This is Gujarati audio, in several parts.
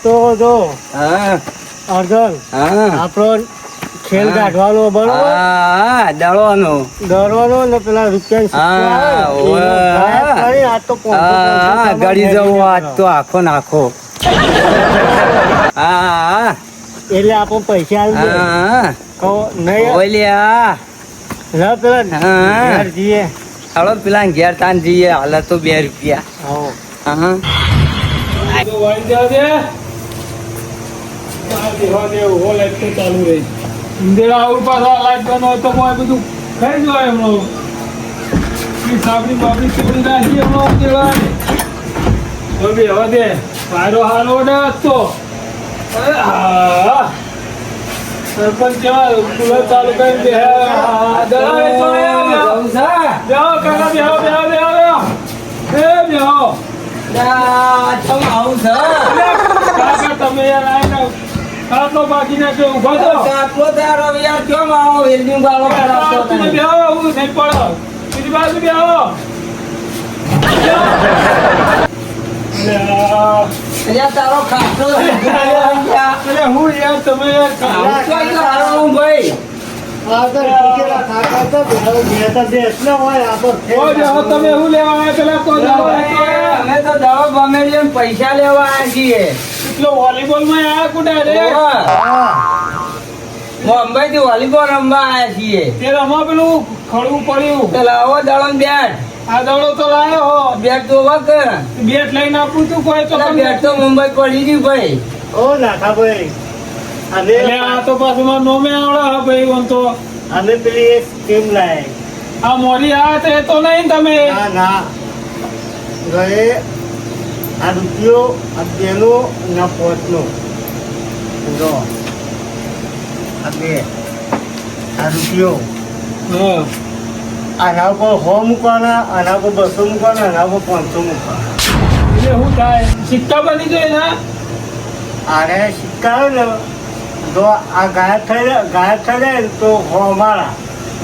તો જો હા અર્જુન હા આપણો ખેલ હા. કાઢવાનો બરોબર હા દળવાનો દરવાનો ને પેલા રૂપિયા હા, ઓવે. હા ગળી જવું આજ તો આખો નાખો હા એટલે આપણે પૈસા આવી જાય હા કહો નહીં ઓલ્યા લે પેલા હા. ઘેર જઈએ હાલો પેલા ઘેર તાન જઈએ હાલ તો 2 રૂપિયા આવો હા ઇન્દિરા આવું પાછા લાઈટ બનો તો બધું ખાઈ જવાય હમણાં સાબરી બાબરી ચોરી નાખી હમણાં દેવાય તો બી હવે દે પાયરો હારો ને તો સરપંચ કેવા કુલર ચાલુ કરી દે બેહો કાકા બેહો બેહો બેહો બેહો આવું છે કાકા તમે યાર આવીને કાટલો બાકી નાખ્યો ઉભા તો કાટલો તારો યાર કેમ આવો વેલ્ડિંગ વાળો કરાવતો તમે તને? બેહો હું નહીં પડો બીજી બાજુ બેહો અહીંયા તારો કાટલો અરે હું યાર તમે યાર આવું તો તારો હું ભાઈ તમે હું લેવા આવ્યા પેલા તો જાઓ. અમે તો દવા બમેડીએ ને પૈસા લેવા આવ્યા છીએ એટલો વોલીબોલ માં આયા કુડા રે મુંબઈ થી વોલીબોલ રમવા આવ્યા છીએ તે રમવા પેલું ખડવું પડ્યું તો લાવો દળો ને બેટ આ દડો તો લાયો હો બેટ તો વક બેટ લઈને આપું તું કોઈ તો બેટ તો મુંબઈ પડી ગયું ભાઈ એટલે આ તો પાછું મારા નોમે આવડે હા ભાઈ ઓમ તો અમે પેલી એક સ્કીમ લાય આ મોરી આ તો એ તો નહીં તમે ના ના ગયે આ રૂપિયો આ બેનો ના પોચનો જો આ બે આ રૂપિયો હા આના ઉપર 100 મૂકવાના આના ઉપર 200 મૂકવાના આના ઉપર 500 મૂકવાના એટલે શું થાય સિક્કા બની જાય ને આને સિક્કા ને જો આ ગાયબ થઈ જાય ને તો 100 અમારા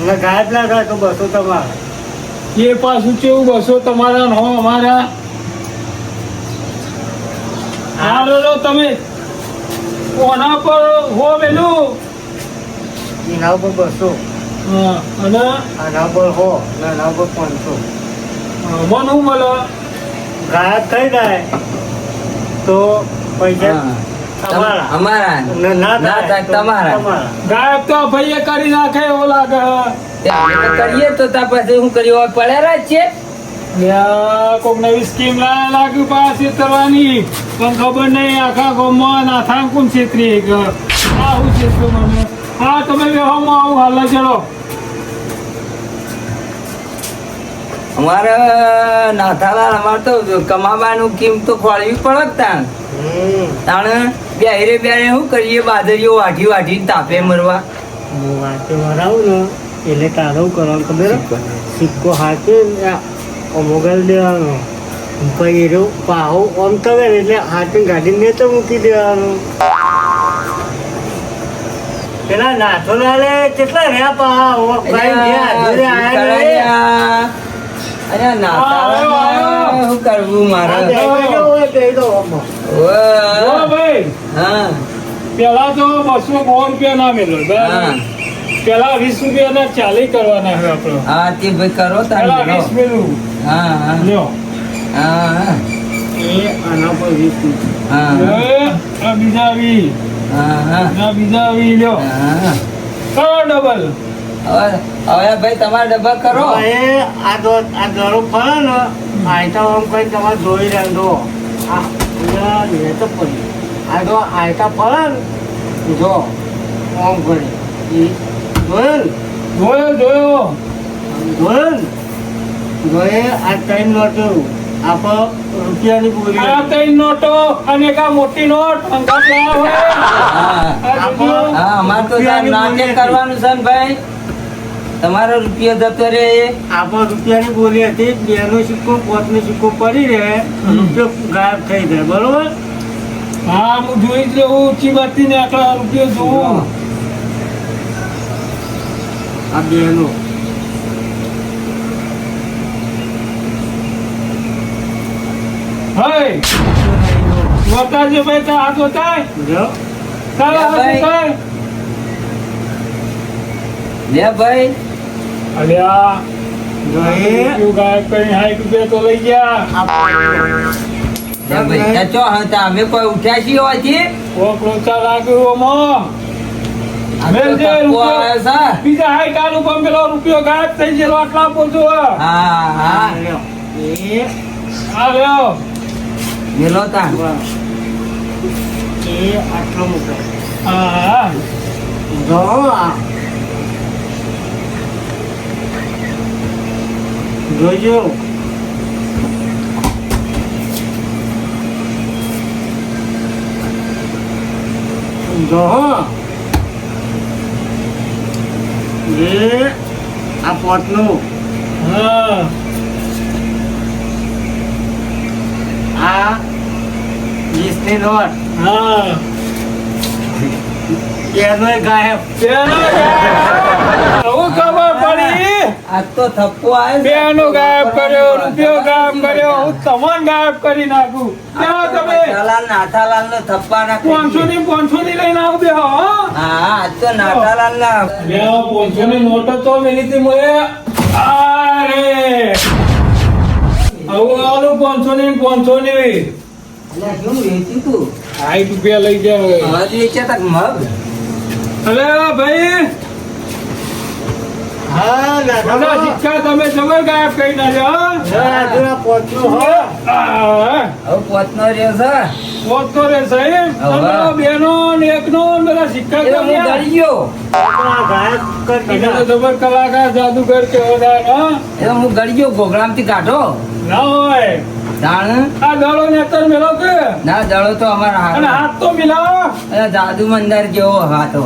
અને ગાયબ ના થાય તો 200 તમારા એ પાછું કેવું બસો તમારા ને હો અમારા હારો તમે કોના પર હો પેલું એના ઉપર 200 હા અને આના ઉપર 100 અને આના ઉપર 500 મન હું મળે ગાયબ થઈ જાય તો પૈસા તમારા અમારા અને ના થાય તો તમારા ગાયબ તો ભાઈએ કરી નાખે એવો લાગે કરીએ તો તા પછી શું કર્યું પડ્યા જ છે કોક નવી સ્કીમ લાગ્યું પાછી કરવાની પણ ખબર નહીં આખા ગામમાં નાથા કોણ છેતરી આવું છેતરું મને હા તમે વ્યવહારમાં આવું હાલ ચલો અમારે નાથાલાલ અમારે તો કમાવાનું કિંમત તો ખોળવી પડે જ તાણ તાણે બેરે શું કરીએ બાદરીઓ વાઢી વાઢીને તાપે મરવા હું વાંચે વરાવું ને એટલે તારું કરવાનું ખબર સિક્કો હાથે મોબાઈલ દેવાનો પછી એરો પાહો ઓમ કરે એટલે હાથે ગાડીને તો મૂકી દેવાનું પેલા નાથો લાલે કેટલા રહ્યા પાહા શું કરવું મારે ભાઈ હા પેલા તો 200 રૂપિયા ના મેળવે હા પેલા 20 રૂપિયા ના ચાલી કરવાના છે આપડે હા તે ભાઈ કરો પેલા તારે 20 મેળવું હા હા લ્યો હા એ આના પર 20 હા આ બીજા આવી હા બીજા આવી લ્યો હા કરો ડબલ હવે ભાઈ તમારે ડબ્બા કરો આ દરો ફરે ને આયતા આમ કઈ તમારે જોઈ રહેજો આ તો પડી આ તો આયતા ફરે ને જો આમ કરી જોયો જોયો આ ટાઈમ નહોતો આપણે રૂપિયાની બોલી આ ત્રણ નોટો અને એક આ મોટી નોટ અંગાત લાયા હોય હા અમારે તો નાટક કરવાનું છે ને ભાઈ તમારો રૂપિયો જતો રે આપણે રૂપિયાની બોલી હતી 2 નો સિક્કો 5 નો સિક્કો પડી રહે રૂપિયો ગાયબ થઈ જાય બરોબર હા હું જોઈ જ લઉં ઊંચી બત્તી ને આટલા રૂપિયો જોઉં આ 2 નો હે વતારજો ભાઈ તારા હાથ વતાય જો તારા હાથ વતાય લે ભાઈ અલ્યા જો એ રૂપિયો ગાયબ કરી 60 રૂપિયા તો લઈ ગયા લે ભાઈ તે ચો હતા અમે કોઈ ઉઠ્યા છીએ હોયથી કોક લોચા લાગ્યું ઓમાં આ તો મેલ જે તપકો રૂપિયો આવે છે. બીજા 60 આલુ પણ પેલો રૂપિયો ગાયબ થઈ ગયેલો આટલા પોચો હા હા લ્યો. એ આ લ્યો મેલો તાણ એ આટલો મૂકે હા જો આ જોજો જો એ આ પોતનું હા આ 20ની નોટ હા એનો ગાયબ બેનો ગાયબ હું ખબર પડી આજ તો થપ્પો આવે બેનો ગાયબ કર્યો રૂપિયો ગાયબ કર્યો હું તમને ગાયબ કરી નાખું બેહો તમે નાથાલાલ નો થપ્પા ના 500 ની લઈને આવ બેહો હો હા આજ તો નાથાલાલ ના બેહો 500 ની નોટ તો મેલી હતી મોએ અરે આવું આલું 500 ની 500 ની કેમ વેચી તું 60 રૂપિયા લઈ જાવ હવે વેચ્યા તક મગ અરે ભાઈ હા બધા દાદા સિક્કા તમે જબર ગાયબ કરી નાખ્યો આજુના પોતનું હો હા હવે પોતનો રહ્યો છે પોતો રે સાહેબ હવે. તમે બેનો ને એકનો ને બધા સિક્કા એ હું કર્યા. ડરી ગયો આપણા ગાયબ કરી તમે તો દીધા જબર કલાકાર જાદુગર કેવો થાય, હા? એ હું ગળી ગયો ગોગરામ થી કાઢો ના હોય જાણ આ દડો ને અત્યારે મેલો કે ના દળો તો અમારા અને હાથ હાથ તો મિલાવો જાદુ મંદર જેવો હાથો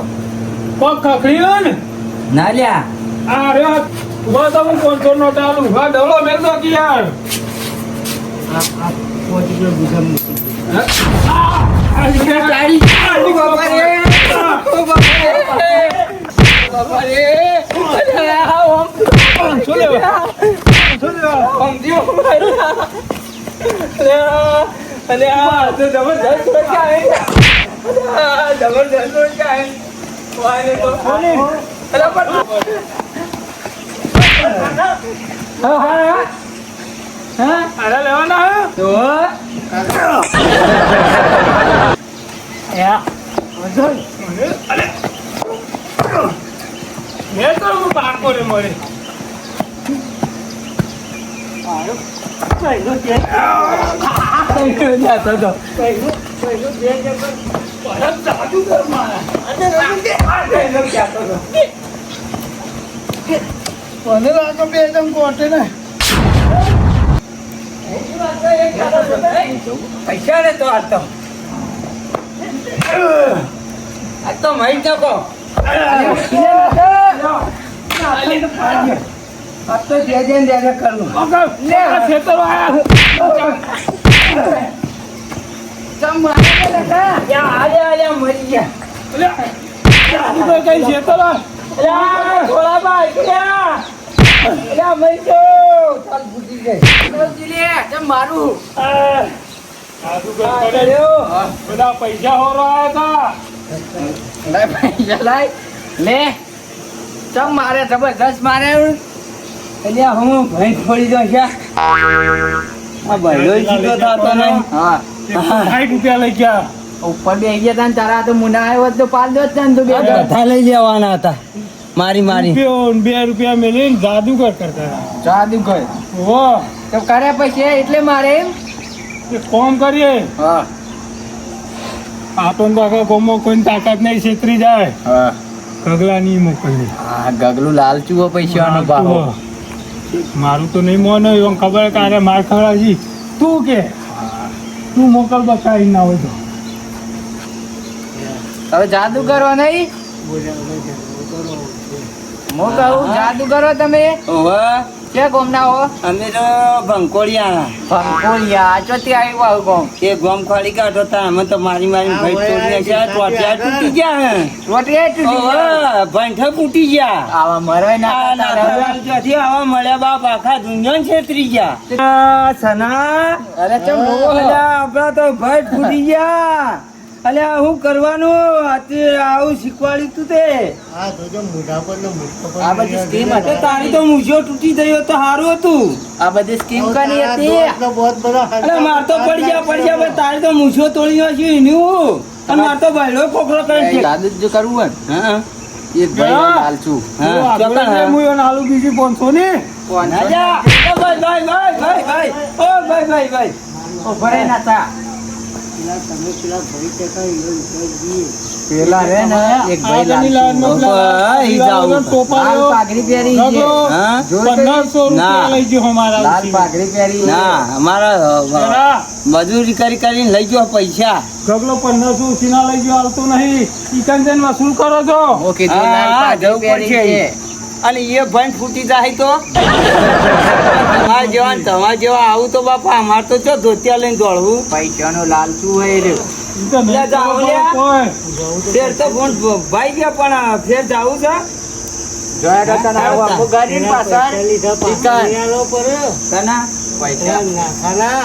પગ ખખડ્યો ને ના લ્યા આ રે ઉભા તો હું 500 નોટ આલું ઉભા દડો મેલ દો કે યાર આ પોતી જો બીજા મૂકી દીધા. આ સિક્કા ચાડી બાપા રે ઓ બાપા રે અરે આ ઓમ શું લેવા શું લેવા ઓમ દિયો અરે આ તો જબરદસ્ત હોય કાય જબરદસ્ત હોય કાય વારે તો અરે પણ હા અરે લેવાના હે? તો યા અજય મેં તો હું પાકો ને મળે પહેલો જે જાતો તો પહેલો જે જાદુગર મારા મને લાગે બે એકદમ કોટે ને પૈસા ને તો આજ તો મહી શકો આજ તો જે કરવું લે આ ખેતરો આયા મરી ગયા લે જાદુગર કઈ ખેતરો થોડા ભાઈ મરી ગયો ચાલ ભૂતી ગઈ મારું જાદુગર કરે બધા પૈસા હોરો આયા હતા પૈસા લાય લે ચમ મારે જબરદસ્ત મારે એટલે હું ભાઈ છોડી દો છે આ ભાઈઓ જીતો થતો નહીં હા 60 રૂપિયા લઈ ગયા ઉપર બે ગયા તા ને તારા તો મુના આવ્યો તો પાલ દો ને તું બે બધા લઈ લેવાના હતા મારી રૂપિયો ને 2 રૂપિયા મેલીને જાદુગર કરતા હતા. જાદુ કર ઓ તો કર્યા પછી એટલે મારે એક કામ કરીએ હા આપણને તો આખા ગામમાં કોઈની તાકાત નહીં છેતરી જાય હા ગગલા નહીં મોકલી હા ગગલું લાલચુઓ પૈસાનો ભાવ મારું તો નહીં મોનો એમ ખબર કે આરે માર ખવડાવી તું કે તું મોકલ બકાઈ ના હોય તો હવે જાદુ કરો નહીં હું કહું જાદુ કરો તમે ઓવે ક્યાં ગોમના હો અમે તો ભંકોળિયા ભંકોલિયા ચોથી આવ્યું આવું ગોમ એ ગોમ ખોલી કાઢો તા અમે તો મારી ભાઈ તોડી ગયા ટોટિયા તૂટી ગયા રોટી ભંઠ તૂટી ગયા આવા મરાય ના ત્યાંથી આવા મળ્યા બાપ આખા દુનિયા છેતરી ગયા સના અરે ચમ રોવો આપડા તો ભટ ફૂટી ગયા અલ્યા હું કરવાનું આવું શીખવાડ્યું તું તે આ તો મોઢા પર ને મુઠ્ઠો પર આ બધી સ્કીમ હતી તારી તો મૂછો તૂટી ગયો તો સારું હતું આ બધી સ્કીમ કની હતી તો બહુત બડા અરે માર તો પડી ગયા ભાઈ તારી તો મૂછો તોડી નાખ્યું એનું અને માર તો ભાઈલો કોકરો કરી છે દાદુ જો કરવું હોય હા એક ભાઈ લાલ છું આલુ બીજી 500 ને ના જા ઓ ભાઈ ઓ ભાઈ ઓ ભરે ના તા તમે પેલા ભાઈ ટકા પેલા રે ને એક ભાઈ લાલ છું ભાઈ જાવ લાલ પાઘડી પહેરી છે હા 1500 રૂપિયા લઈ ગયો અમારા લાલ પાઘડી પહેરી છે ના અમારા મજૂરી કરીને લઈ ગયો પૈસા ગગલો 1500 ઉછીના લઈ ગયો હાલતો નહીં ચિકન જઈને વસૂલ કરો છો ઓ કીધું લાલ પાઘડી પહેરી છે અને એ ભાઈ ફૂટી જાય તો તમારા જેવા આવું તો બાપા અમાર તો ચો ધોતિયા લઈને દોડવું પૈસાનો લાલ છું હોય રહ્યો ઈ તો નહીં જાઓ લ્યા. કોઈ. ફેર તો ફોન ભાઈ ગયા પણ ફેર જાવું છે જોયા તો તને આવું આખું ગાડીને પાછળ તને પૈસા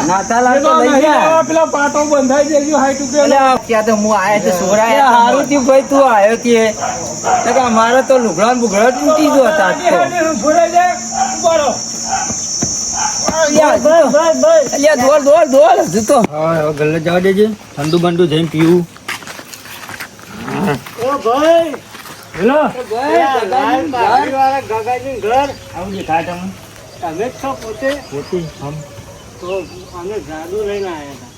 નાતાલા એ તો તો લઈ નહીં ગયા આવા પેલા પાટો બંધાઈ દેજો હાઈટ ઉપર અલ્યા, ત્યાં તો હું આયા છે છોકરા હારું થયું ભાઈ તું આવ્યો કે અમારે તો લુગડા ને બુગડા તૂટી ગયો હતા આજ તો. છોડાઈ દે ઉભા રહો. અલ્યા, દોડ હજુ તો હવે ગલ્લે જવા દેજે ઠંડુ બંડુ જઈને પીવું ઓ ભાઈ હેલો વાળા ગગાજી ઘર આવું દેખાય તમને તમે જ છો પોતે પોતી હમ તો અમે જાદુ લઈને આવ્યા હતા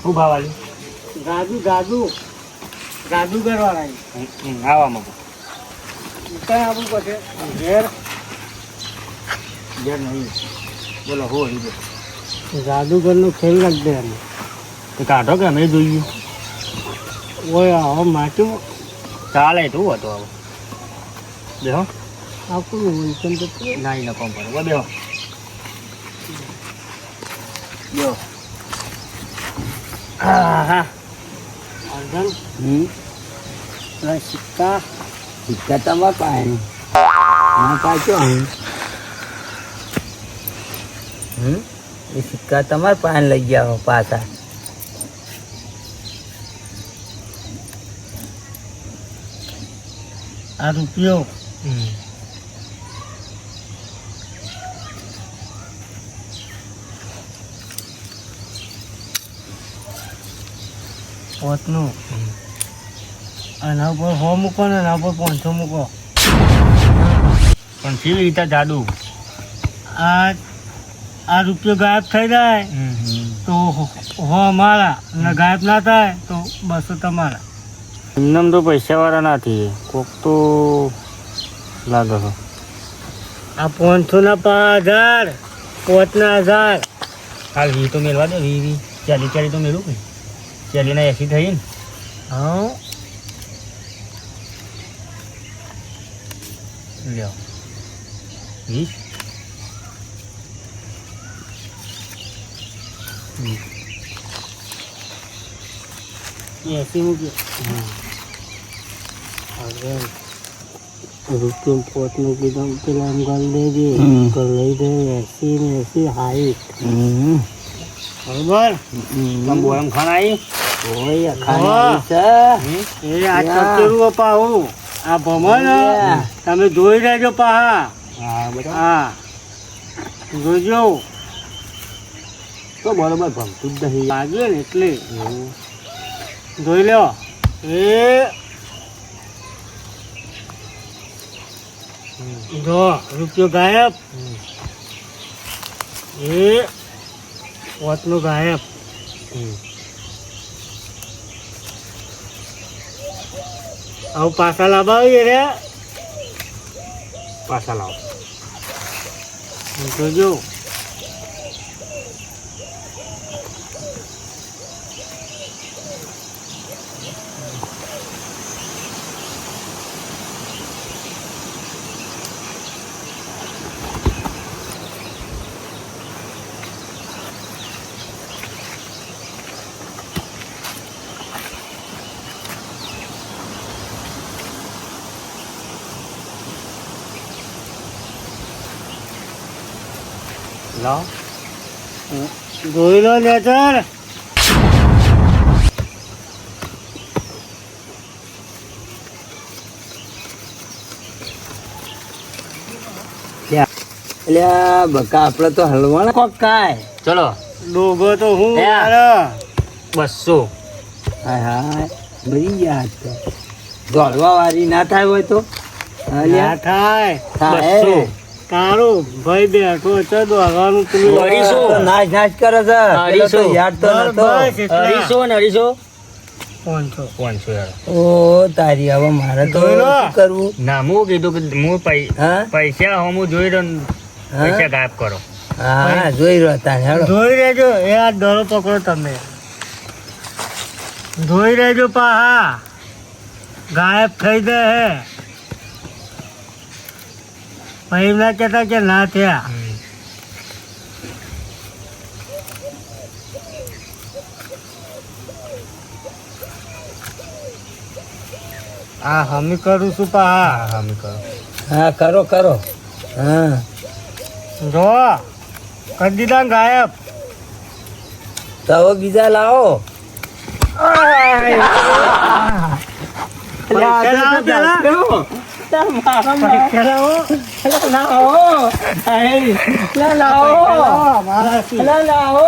શું ભાવ આલી જાદુગર વાળા આવામાં કઈ આવવું પડશે ઘેર ઘેર નહીં બોલો હો હરી જાદુગર નો ખેલ રાખ દે અમે તો કાઢો કે અમે જોઈએ ઓય આવો માટ્યું ચાલે તું હતો હવે દેહો આપણું વંચન તો નાઈ ન કોમ પડે દેહો દેહો હા અર્જન હમ સિક્કા સિક્કા તમારા પાસે ના પાછો એ સિક્કા તમારા પાસે લઈ ગયા પાછા આ રૂપિયો પોતનું આના ઉપર 100 મૂકો ને એના ઉપર 500 મૂકો પણ કેવી રીતે જાદુ આ રૂપિયો ગાયબ થઈ જાય તો હો અમારા અને ગાયબ ના થાય તો 200 તમારા એમનેમ તો પૈસાવાળા નથી કોક તો લાગે છે આ 500 ના 5000 5 ના 1000 હાલ વી તો મેળવા દે વી ચાલી તો મેળવું કે ચાલીના 80 થઈ ને હા લ્યો 20 80 મૂક્યો રૂપિયો 5 નું કીધું પેલા એમ ગાલ દેજે તો લઈ દે 80 ને 80 હાઈટ બરોબર તમ બોયમ ખાનાઈ ઓય હા. ખાલી એ આ ચકેરું પાહું આ ભમણ તમે જોઈ લેજો પાહા હા બધા હા જોજો તો બરોબર ભમતું જ નહીં લાગે ને એટલે જોઈ લ્યો એ જો રૂપિયો ગાયબ એ વોટનો ગાયબ આવું પાછા લાભાવીએ રે પાછા લાવો જોજો લાવ જોઈ લો નેચર એટલે આ બકા આપડે તો હલવાના કોક કાય. ચલો ડોગો તો હું હે. મારે 200. હાય હાય બધી યાદ તો દોડવા વાળી ના થાય હોય તો ના અલ્યા થાય થાય. 200. તારું ભાઈ બેઠો છે દોડવાનું તું અઢીસો. નાચ નાચ કરે છે પેલો તો 250. યાદ તો નતો. બસ એટલા. 250 ને 250. 500. 500 યાર. ઓ તારી હવે મારે તો જોઈ લો. શું કરવું ના હું કીધું કે હું હા પૈસા હું જોઈ રહ્યો ને હા? પૈસા ગાયબ કરો. હા જોઈ રહ્યો તાને હેડો. જોઈ રહેજો એ આ દોરો પકડો તમે જોઈ રહેજો પાહા ગાયબ થઈ જાય હે પછી ના કહેતા કે ના થયા હા હમી કરું છું પાહા હા મેં કરો. હા કરો કરો હા જો કરી દીધા ને ગાયબ તો હવે બીજા લાવો. પૈસા લાવો પેલા. પૈસા લાવો. મારા શું? લાવો